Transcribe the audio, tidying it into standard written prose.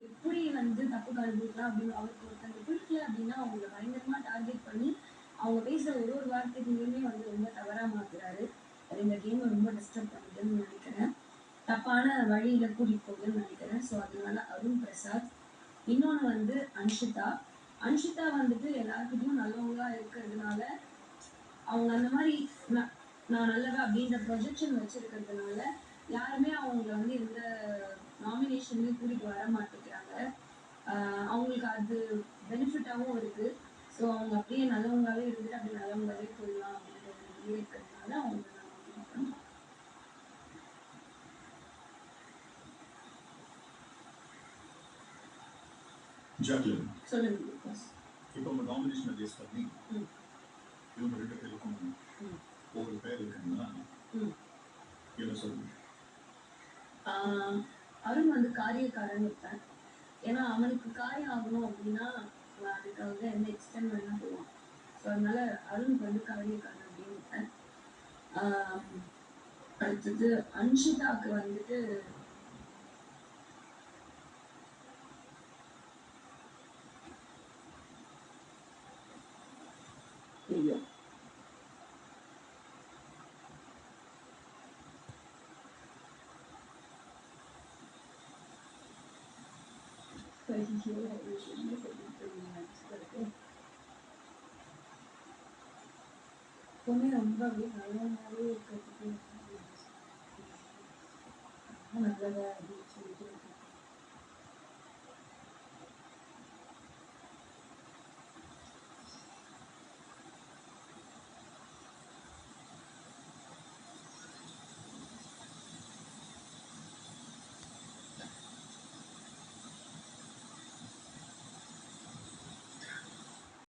எப்படி வந்து தப்பு கண்டுபிடிக்கலாம் அப்படின்னு அவருக்கு ஒருத்தங்க பிடிக்கல அப்படின்னா அவங்கள பயங்கரமா டார்கெட் பண்ணி அவங்க பேசுற ஒரு ஒரு வார்த்தைக்குமே வந்து ரொம்ப தவறா மாத்துறாரு. அது இந்த கேமை ரொம்ப டிஸ்டர்ப் பண்ணுதுன்னு நினைக்கிறேன். தப்பான வழியில கூட்டிட்டு போகுதுன்னு நினைக்கிறேன். ஸோ அதனால அருண் பிரசாத். இன்னொன்று வந்து அன்ஷிதா. அன்ஷிதா வந்துட்டு எல்லாருக்கிட்டையும் நல்லவங்களா இருக்கிறதுனால அவங்க அந்த மாதிரி நான் நான் நல்லவ அப்படின்ற ப்ரொஜெக்ஷன் வச்சிருக்கிறதுனால யாருமே அவங்கள வந்து எந்த நாமினேஷன்லையும் கூட்டிட்டு வர மாட்டேங்கிறாங்க. அவங்களுக்கு அது பெனிஃபிட்டாகவும் இருக்குது. ஸோ அவங்க அப்படியே நல்லவங்களாவே இருந்துட்டு அப்படியே நல்லவங்களாவே போயிடலாம் அப்படின்ற ஒரு இதுவே இருக்கிறதுனால அவங்க நான் பண்ணுறேன். ஜாக்லின் சொல்லுங்க பிகாஸ் இப்போ உங்க நாமினேஷனை பேஸ் பண்ணி இவங்க 2 பேருக்கும் ஒவ்வொரு பேர் இருக்குன்னா என்ன சொல்லுங்க? அருண் வந்து காரியக்காரன் இருப்பேன். ஏன்னா அவனுக்கு காரியம் ஆகணும் அப்படின்னா அவன் அதுக்காக என்ன எக்ஸ்டெண்ட் வேணா போவான். ஸோ அதனால அருண் வந்து காரியக்காரன் அப்படின்னு இருப்பேன். அடுத்தது அன்ஷிதாக்கு வந்துட்டு ஐயோ எப்பவுமே ரொம்ப அப்படியே நல்லவனாவே இருக்கிறதுக்கு நல்லவ அப்படின்னு சொல்லிட்டு